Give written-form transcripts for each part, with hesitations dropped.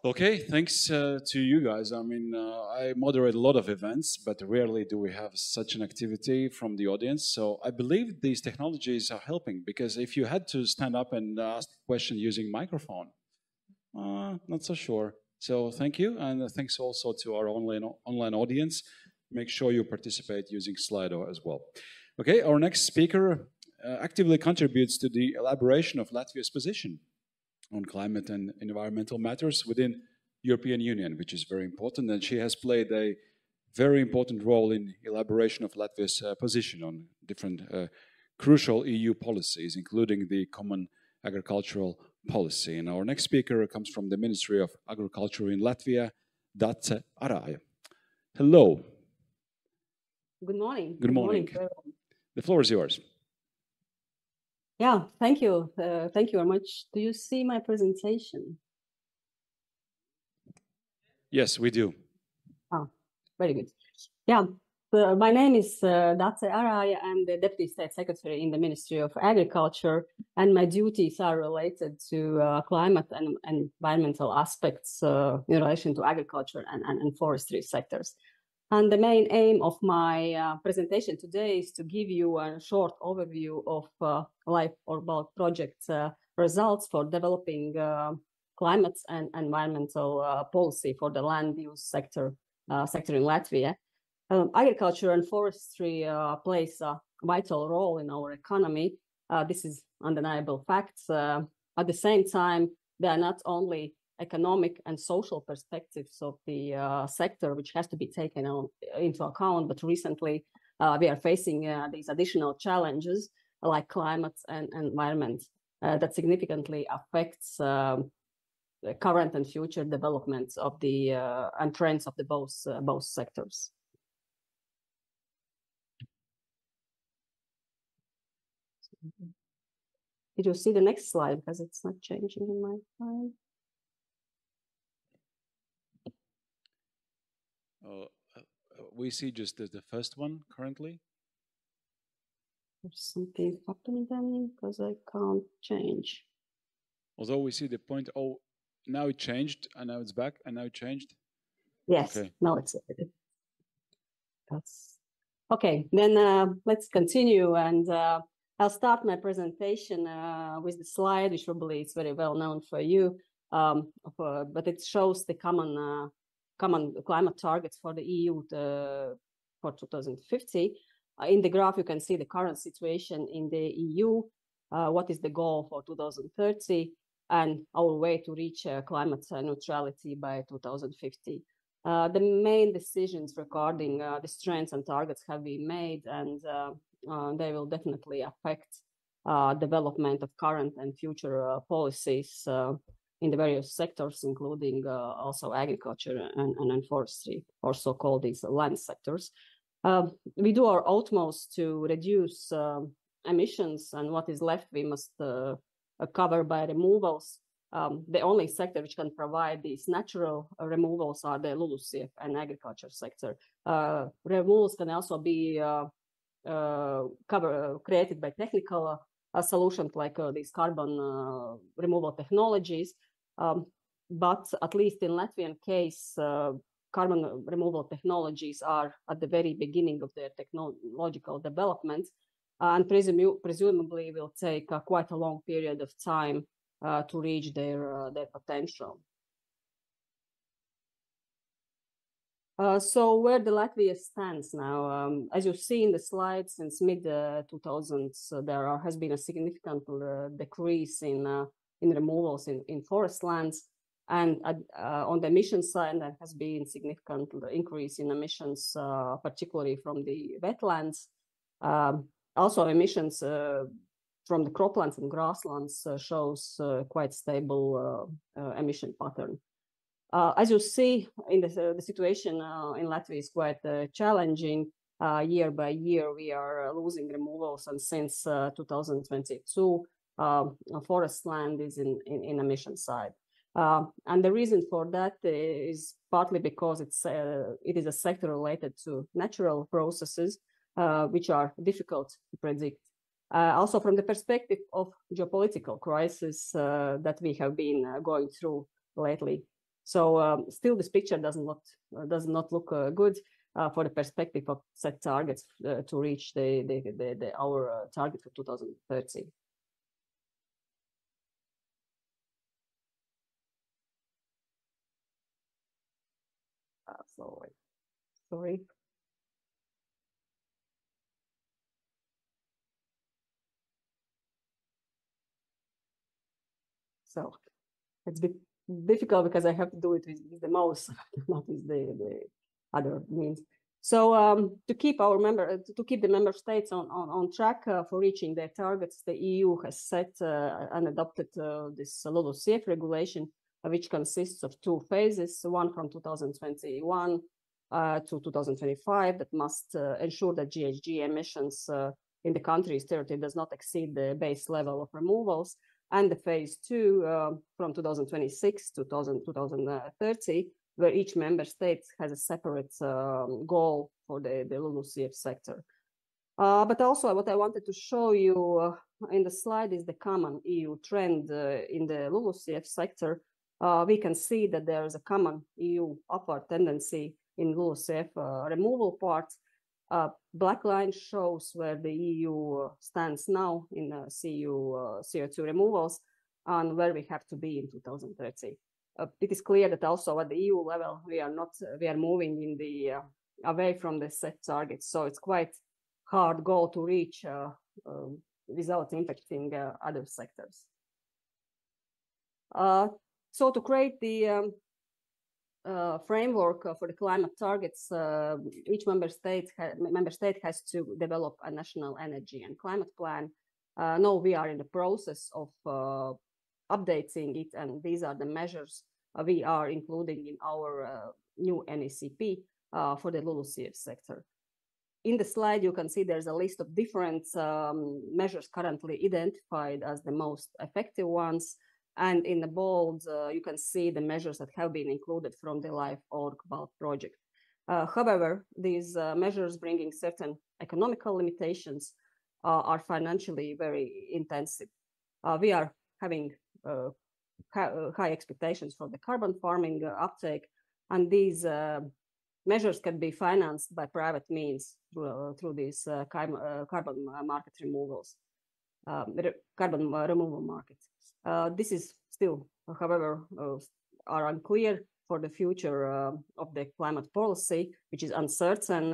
Okay, thanks to you guys. I mean, I moderate a lot of events, but rarely do we have such an activity from the audience. So I believe these technologies are helping because if you had to stand up and ask a question using microphone, not so sure. So thank you, and thanks also to our online audience. Make sure you participate using Slido as well. Okay, our next speaker actively contributes to the elaboration of Latvia's position on climate and environmental matters within European Union, which is very important. And she has played a very important role in elaboration of Latvia's position on different crucial EU policies, including the common agricultural policy. And our next speaker comes from the Ministry of Agriculture in Latvia, Dace Arāja. Hello. Good morning. Good morning. The floor is yours. Yeah, thank you. Thank you very much. Do you see my presentation? Yes, we do. Oh, very good. Yeah, my name is Dace Arāja. I'm the Deputy State Secretary in the Ministry of Agriculture, and my duties are related to climate and environmental aspects in relation to agriculture and forestry sectors. And the main aim of my presentation today is to give you a short overview of Life or Bulk project results for developing climate and environmental policy for the land use sector in Latvia. Agriculture and forestry plays a vital role in our economy. This is undeniable facts. At the same time, they are not only economic and social perspectives of the sector, which has to be taken into account. But recently, we are facing these additional challenges like climate and environment that significantly affects the current and future developments of the and trends of the both sectors. Did you see the next slide? Because it's not changing in my file. We see just the first one currently. There's something happened then because I can't change. Although we see the point, oh, now it changed and now it's back and now it changed. Yes, okay. Now it's that's okay. Then let's continue, and I'll start my presentation with the slide, which probably is very well known for you, but it shows the common climate targets for the EU for 2050. In the graph, you can see the current situation in the EU, what is the goal for 2030, and our way to reach climate neutrality by 2050. The main decisions regarding the strengths and targets have been made, and they will definitely affect development of current and future policies in the various sectors, including also agriculture and forestry, also called these land sectors. We do our utmost to reduce emissions, and what is left we must cover by removals. The only sector which can provide these natural removals are the LULUCF and agriculture sector. Removals can also be created by technical solutions like these carbon removal technologies. But at least in Latvian case, carbon removal technologies are at the very beginning of their technological development, and presumably will take quite a long period of time to reach their potential. So where the Latvia stands now, as you see in the slide, since mid-2000s, there has been a significant decrease in removals in forest lands, and on the emission side, there has been significant increase in emissions, particularly from the wetlands. Also, emissions from the croplands and grasslands shows quite stable emission pattern. As you see, in the situation in Latvia is quite challenging. Year by year, we are losing removals, and since 2022, forest land is in emission side. And the reason for that is partly because it is a sector related to natural processes, which are difficult to predict. Also, from the perspective of geopolitical crisis that we have been going through lately. So still, this picture does not look good for the perspective of set targets to reach our target for 2030. Sorry. So it's a bit difficult because I have to do it with the mouse, not with the other means. So to keep the member states on track for reaching their targets, the EU has set and adopted this LULUCF regulation, which consists of two phases, one from 2021 to 2025, that must ensure that GHG emissions in the country's territory does not exceed the base level of removals, and the phase two from 2026 to 2030, where each member state has a separate goal for the LULUCF sector. But also what I wanted to show you in the slide is the common EU trend in the LULUCF sector. We can see that there is a common EU upward tendency in LULUCF removal part. Black line shows where the EU stands now in CO2 removals and where we have to be in 2030. It is clear that also at the EU level we are moving in the away from the set targets, so it's quite hard goal to reach without impacting other sectors. So to create the framework for the climate targets, each member state has to develop a national energy and climate plan. Now we are in the process of updating it, and these are the measures we are including in our new NECP for the LULUCF sector. In the slide, you can see there's a list of different measures currently identified as the most effective ones. And in the bold, you can see the measures that have been included from the LIFE.org bulk project. However, these measures bringing certain economical limitations are financially very intensive. We are having high expectations for the carbon farming uptake, and these measures can be financed by private means through these carbon market removals, carbon removal markets. This is still, however, are unclear for the future of the climate policy, which is uncertain,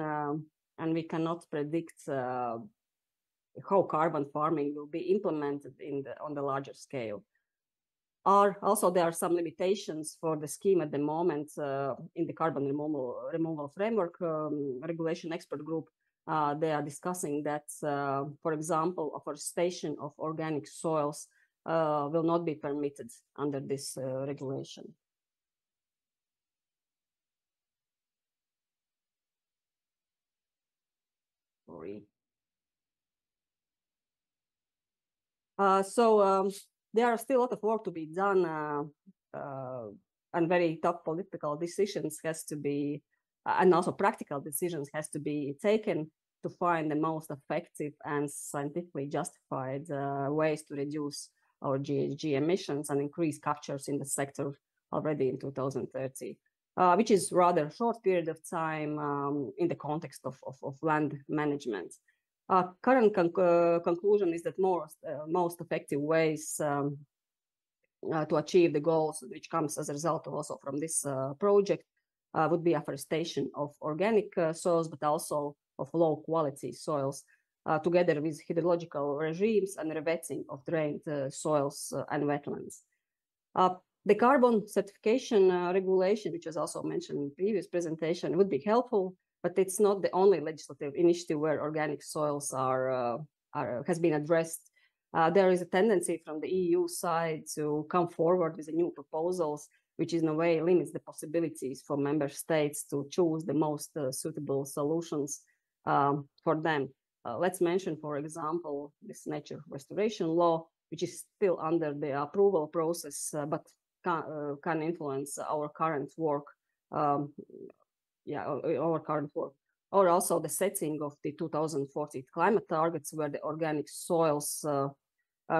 and we cannot predict how carbon farming will be implemented on the larger scale. Also, there are some limitations for the scheme at the moment in the carbon removal framework regulation expert group. They are discussing that, for example, afforestation of organic soils will not be permitted under this regulation. Sorry. So there are still a lot of work to be done, and very tough political decisions has to be, and also practical decisions has to be taken to find the most effective and scientifically justified ways to reduce our GHG emissions and increase captures in the sector already in 2030, which is rather short period of time in the context of land management. Current conclusion is that most effective ways to achieve the goals, which comes as a result also from this project, would be afforestation of organic soils, but also of low quality soils, together with hydrological regimes and revetting of drained soils and wetlands. The carbon certification regulation, which was also mentioned in the previous presentation, would be helpful, but it's not the only legislative initiative where organic soils has been addressed. There is a tendency from the EU side to come forward with new proposals, which in a way limits the possibilities for member states to choose the most suitable solutions for them. Let's mention, for example, this nature restoration law, which is still under the approval process, but can influence our current work. Our current work. Or also the setting of the 2040 climate targets, where the organic soils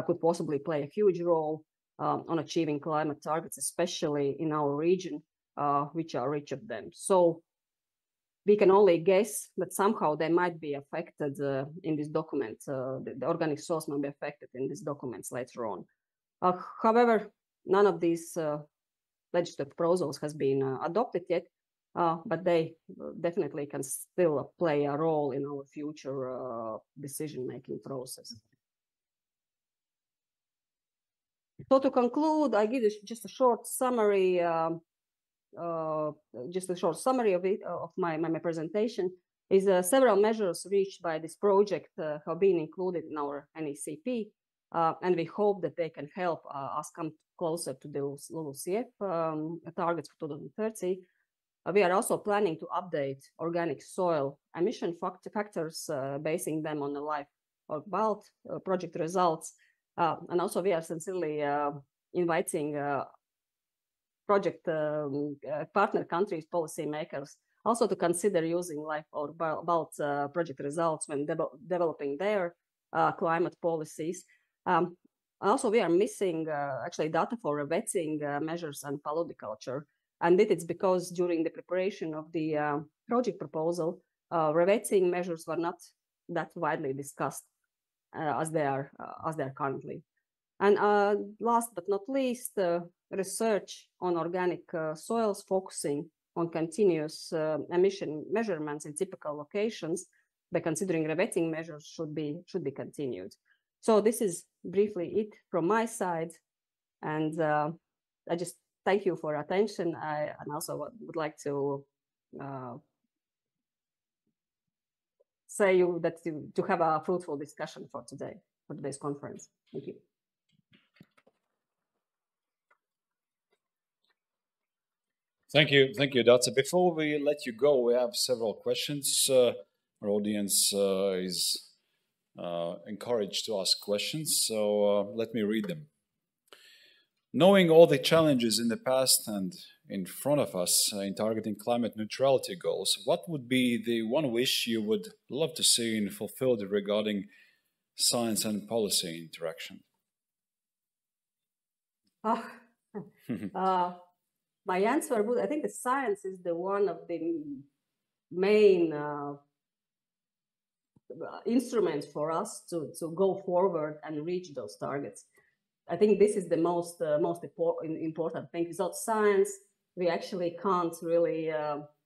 could possibly play a huge role. on achieving climate targets, especially in our region, which are rich of them. So we can only guess that somehow they might be affected in this document. The organic soils might be affected in these documents later on. However, none of these legislative proposals has been adopted yet, but they definitely can still play a role in our future decision-making process. So to conclude, I give just a short summary, of it of my presentation. Is several measures reached by this project have been included in our NECP, and we hope that they can help us come closer to those LULUCF targets for 2030. We are also planning to update organic soil emission factors, basing them on the life or BALT project results. And also we are sincerely inviting project partner countries, policymakers, also to consider using life or BALT project results when developing their climate policies. Also, we are missing actually data for vetting measures and paludiculture. And it's because during the preparation of the project proposal, revetting measures were not that widely discussed as they are currently. And last but not least, research on organic soils focusing on continuous emission measurements in typical locations by considering revetting measures should be continued. So this is briefly it from my side, and I just thank you for attention. And also would like to say you that to have a fruitful discussion for today's conference. Thank you. Thank you, Dace. Before we let you go, we have several questions. Our audience is encouraged to ask questions, so let me read them. Knowing all the challenges in the past and in front of us in targeting climate neutrality goals, what would be the one wish you would love to see fulfilled regarding science and policy interaction? My answer would, I think the science is the one of the main instruments for us to go forward and reach those targets. I think this is the most important thing. Without science, we actually can't really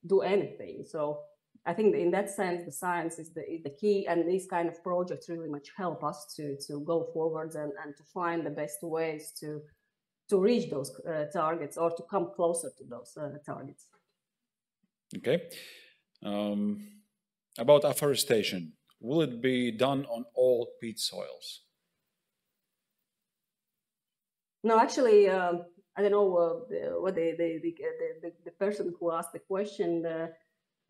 do anything. So I think in that sense, the science is the key, and these kind of projects really much help us to go forwards and to find the best ways to reach those targets or to come closer to those targets. Okay. About afforestation, will it be done on all peat soils? No, actually, I don't know what the person who asked the question.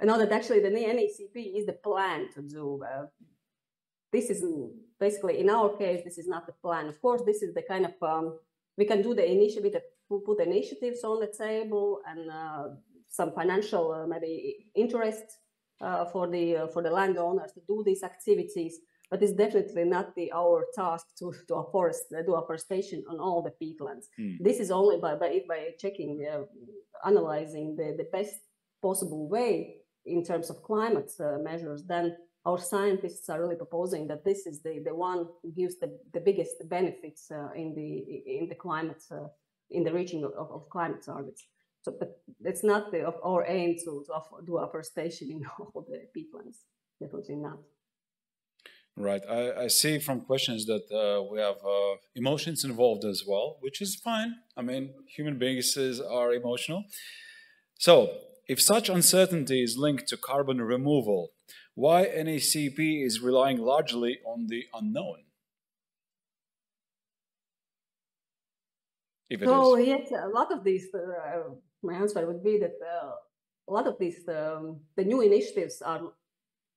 I know that actually the NECP is the plan to do. This is basically, in our case, this is not the plan. Of course, this is the kind of we can do the initiative, put initiatives on the table, and some financial maybe interest for the landowners to do these activities. But it's definitely not our task to do afforestation on all the peatlands. This is only by checking, analyzing the best possible way in terms of climate measures. Then our scientists are really proposing that this is the one who gives the biggest benefits in the climate, in the reaching of climate targets. So, but it's not our aim to do afforestation in all the peatlands. Definitely not. Right. I see from questions that we have emotions involved as well, which is fine. I mean, human beings are emotional. So, if such uncertainty is linked to carbon removal, why NECP is relying largely on the unknown? So, yes, a lot of these, my answer would be that a lot of these, the new initiatives are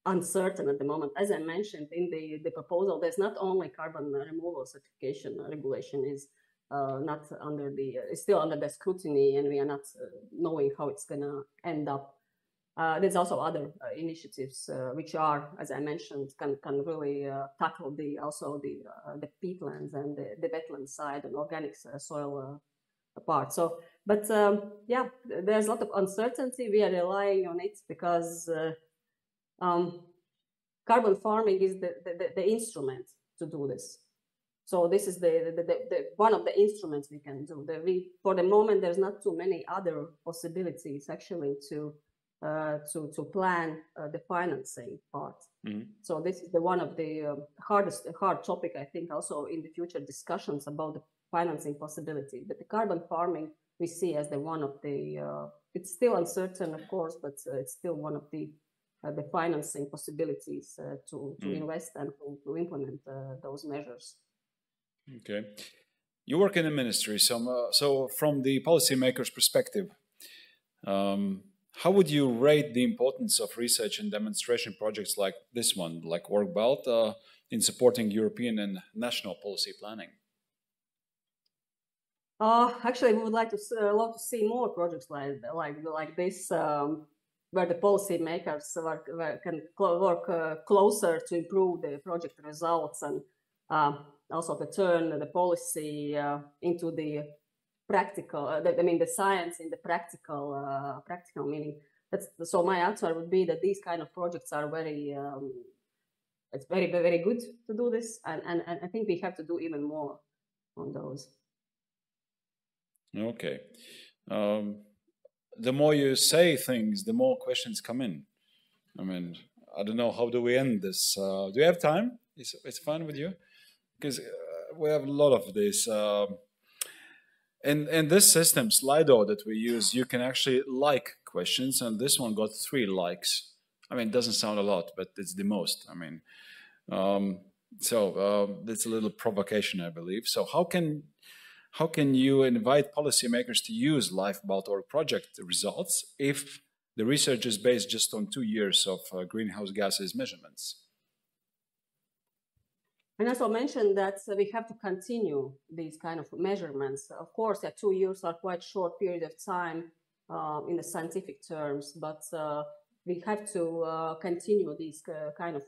uncertain at the moment. As I mentioned in the proposal, there's not only carbon removal certification regulation is not under it's still under the scrutiny, and we are not knowing how it's going to end up. there's also other initiatives which are, as I mentioned, can really tackle the peatlands and the wetland side and organic soil part. So, but yeah, there's a lot of uncertainty. We are relying on it because carbon farming is the instrument to do this. So this is the one of the instruments we can do. For the moment, there's not too many other possibilities actually to plan the financing part. Mm-hmm. So this is one of the hard topic, I think, also in the future discussions about the financing possibility. But the carbon farming we see as the one of the it's still uncertain, of course, but it's still one of the financing possibilities to invest and to implement those measures. Okay. You work in a ministry, so from the policymaker's perspective, how would you rate the importance of research and demonstration projects like this one, like Work Belt, in supporting European and national policy planning? Actually, we would love to see more projects like this, where the policymakers can work closer to improve the project results and also to turn the policy into the practical. The science in the practical meaning. So my answer would be that these kind of projects are it's very good to do this, and I think we have to do even more on those. Okay. The more you say things, the more questions come in. I mean, I don't know, how do we end this? Do you have time? It's fine with you? Because we have a lot of this. In this system, Slido, that we use, you can actually like questions, and this one got 3 likes. I mean, it doesn't sound a lot, but it's the most. I mean, it's a little provocation, I believe. So how can you invite policymakers to use Lifebelt.org project results if the research is based just on 2 years of greenhouse gases measurements? And also mentioned that we have to continue these kind of measurements. Of course, 2 years are quite short period of time in the scientific terms, but we have to continue these kind of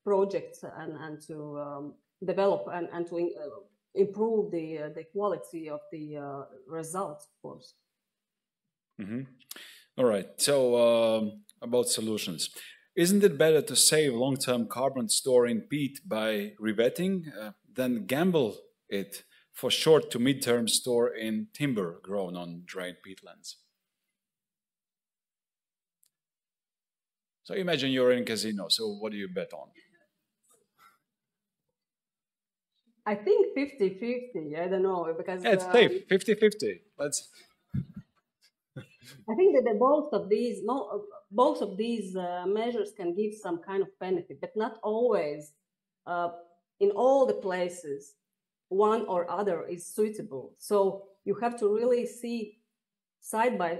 projects and to develop and to improve the quality of the results, of course. Mm-hmm. All right. So about solutions. Isn't it better to save long-term carbon store in peat by revetting than gamble it for short to mid-term store in timber grown on drained peatlands? So imagine you're in a casino. So what do you bet on? I think 50-50. I don't know, because yeah, it's safe. 50-50. Let's. I think that both of these measures can give some kind of benefit, but not always. In all the places, one or other is suitable. So you have to really see side by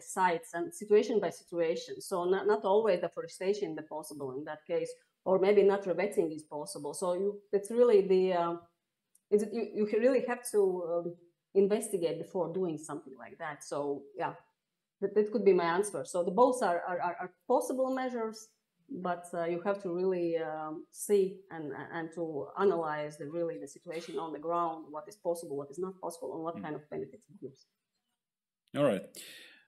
side and situation by situation. So not always deforestation is possible in that case, or maybe not revetting is possible. So it's really you really have to investigate before doing something like that. So yeah, that could be my answer. So both are possible measures, but you have to really see and to analyze the situation on the ground, what is possible, what is not possible, and what kind of benefits it gives. All right.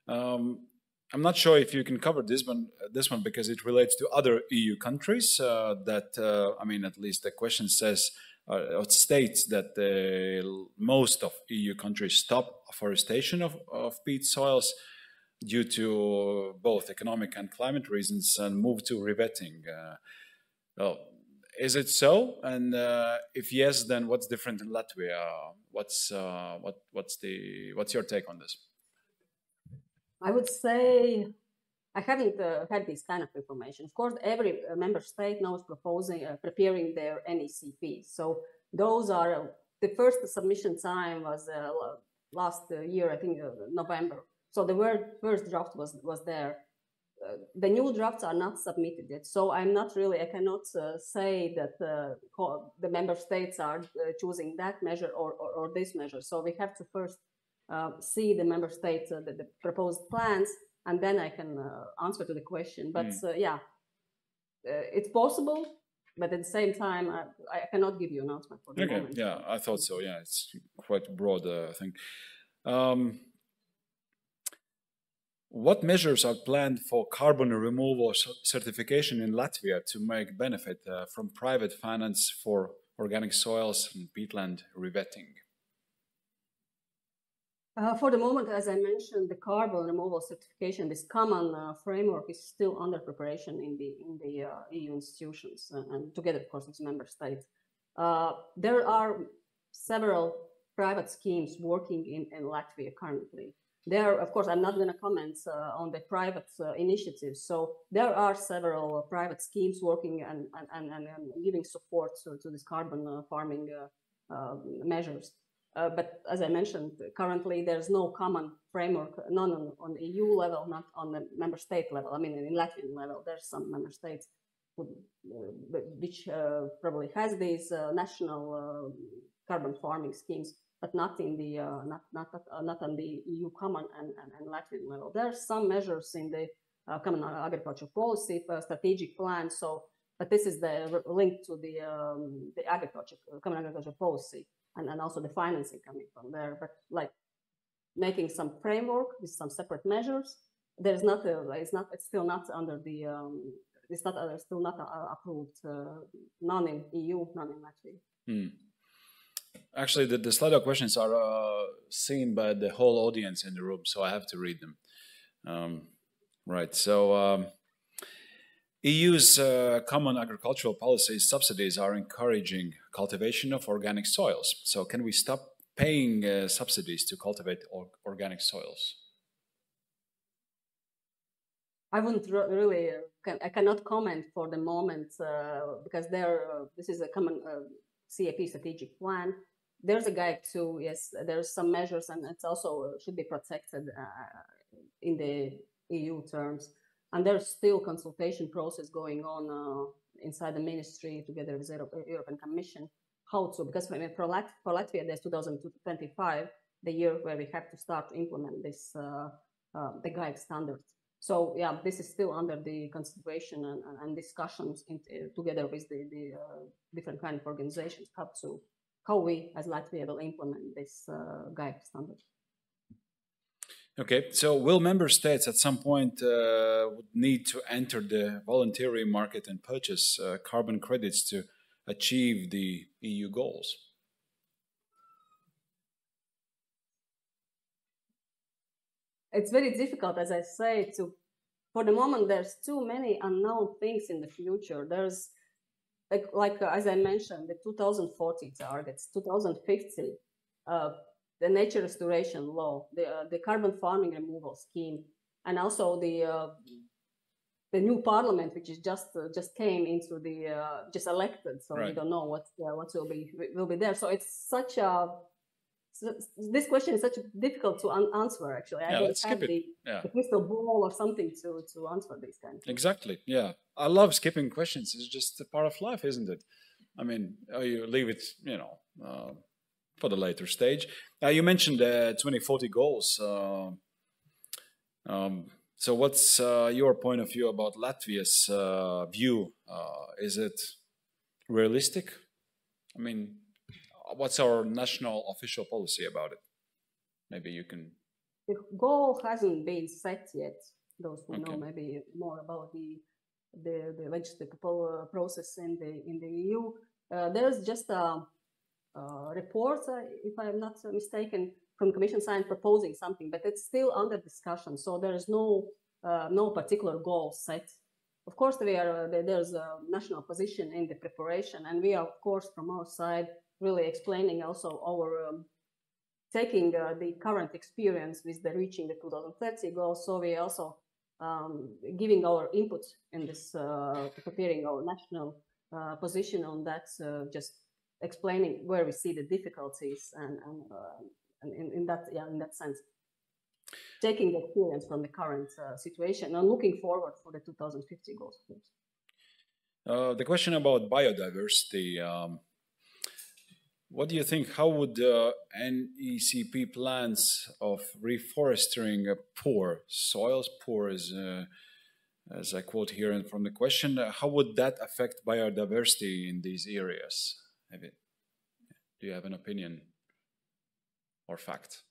I'm not sure if you can cover this one because it relates to other EU countries. I mean, at least the question says. It states that most of EU countries stop afforestation of peat soils due to both economic and climate reasons and move to revetting. Is it so? And if yes, then what's different in Latvia? What's your take on this? I would say I haven't had this kind of information. Of course, every member state now is preparing their NECP. So those are, the first submission time was last year, I think November. So the first draft was there. The new drafts are not submitted yet. So I cannot say that the member states are choosing that measure or this measure. So we have to first see the member states, the proposed plans, and then I can answer to the question. But yeah, it's possible, but at the same time, I cannot give you an answer for the moment. Yeah, I thought so. Yeah, it's quite broad, I think. What measures are planned for carbon removal certification in Latvia to make benefit from private finance for organic soils and peatland revetting? For the moment, as I mentioned, the carbon removal certification, this common framework, is still under preparation in the EU institutions and together, of course, with member states. There are several private schemes working in Latvia currently. There, of course, I'm not going to comment on the private initiatives. So there are several private schemes working and giving support to this carbon farming measures. But as I mentioned, currently there's no common framework, none on the EU level, not on the member state level. I mean, in Latvian level, there's some member states which probably has these national carbon farming schemes, but not in the not on the EU common and Latvian level. There are some measures in the common agricultural policy strategic plan. So, but this is the link to the common agricultural policy. And also the financing coming from there, but like making some framework with some separate measures. There's not it's still not under the it's not still not approved, none in EU, none in Latvia. Actually, the Slido questions are seen by the whole audience in the room, so I have to read them. Right. So EU's common agricultural policy subsidies are encouraging cultivation of organic soils. So can we stop paying subsidies to cultivate organic soils? I wouldn't really, I cannot comment for the moment because this is a common CAP strategic plan. There's a guide too, yes, there's some measures and it's also should be protected in the EU terms. And there's still consultation process going on inside the ministry together with the European Commission. How to, because for Latvia, there's 2025, the year where we have to start to implement this, the guide standards. So yeah, this is still under the consideration and discussions together with the different kind of organizations how we as Latvia will implement this guide standard. Okay, so will member states at some point would need to enter the voluntary market and purchase carbon credits to achieve the EU goals? It's very difficult, as I say, for the moment, there's too many unknown things in the future. There's, like as I mentioned, the 2040 targets, 2050, the nature restoration law, the carbon farming removal scheme, and also the new parliament, which is just came into the just elected, so we don't know what will be there. So it's such a this question is such difficult to answer. Actually, I don't have the crystal ball or something to answer these kind of things. Exactly. Yeah, I love skipping questions. It's just a part of life, isn't it? I mean, you leave it, for the later stage. You mentioned 2040 goals. So what's your point of view about Latvia's view? Is it realistic? I mean, what's our national official policy about it? Maybe you can... The goal hasn't been set yet. Those who know maybe more about the legislative process in the EU. There's just a report, if I'm not mistaken, from Commission side proposing something, but it's still under discussion. So there is no particular goal set. Of course, there's a national position in the preparation, and we are, of course, from our side, really explaining also our taking the current experience with the reaching the 2030 goals. So we also giving our input in this, preparing our national position on that, just explaining where we see the difficulties and in that sense, taking the experience from the current situation and looking forward for the 2050 goals. The question about biodiversity. what do you think? How would NECP plans of reforesting poor soils, poor is, as I quote here from the question, how would that affect biodiversity in these areas? Maybe, do you have an opinion or fact?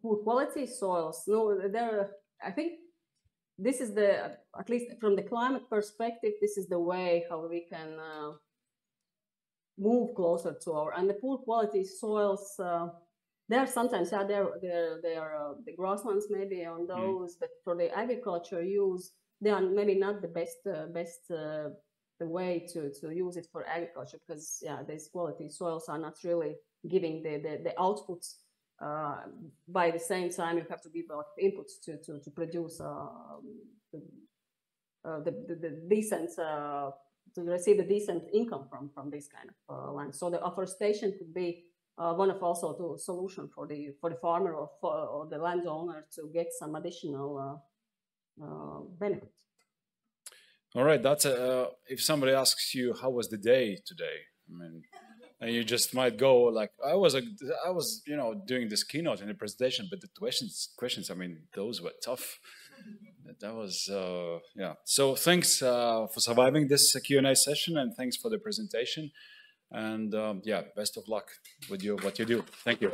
Poor quality soils. No, there. I think this is the, at least from the climate perspective, this is the way how we can move closer to our, and the poor quality soils, there are sometimes, yeah, there are the grasslands maybe on those, but for the agriculture use, they are maybe not the best the way to use it for agriculture, because yeah, these quality soils are not really giving the outputs. By the same time, you have to give out inputs to produce the decent to receive a decent income from this kind of land. So the afforestation could be one of also the solution for the farmer or the landowner to get some additional benefit. All right, that's if somebody asks you how was the day today, I mean, and you just might go like, I was doing this keynote in the presentation, but the questions, I mean, those were tough. That was yeah. So thanks for surviving this Q&A session, and thanks for the presentation. And yeah, best of luck with what you do. Thank you.